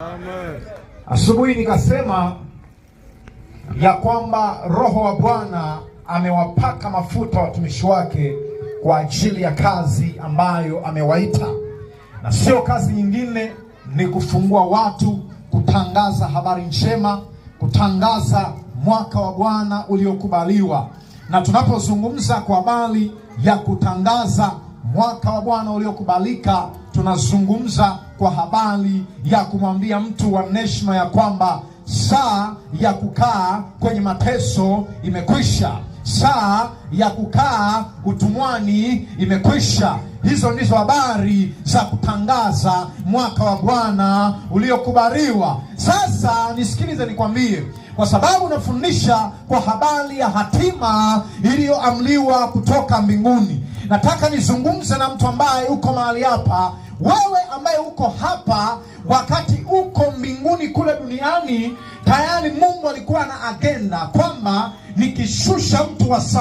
Amen. Asubuhi nikasema ya kwamba Roho wa Bwana amewapaka mafuta watumishi wake kwa ajili ya kazi ambayo amewaita, na sio kazi nyingine, ni kufungua watu, kutangaza habari njema, kutangaza mwaka wa Bwana uliokubaliwa. Na tunapozungumza kwa habari ya kutangaza mwaka wa Bwana uliokubalika, tunazungumza kwa habari ya kumwambia mtu wa Neshima ya kwamba saa ya kukaa kwenye mateso imekwisha, saa ya kukaa utumwani imekwisha. Hizo ndizo habari za kutangaza mwaka wa Bwana uliokubaliwa. Sasa nisikilize nikwambie, kwa sababu nafundisha kwa habari ya hatima iliyoamliwa kutoka mbinguni, nataka nizungumze na mtu ambaye uko mahali hapa. Wewe ambaye uko hapa, wakati uko mbinguni kule duniani, tayari Mungu alikuwa na agenda kwamba nikishusha mtu wa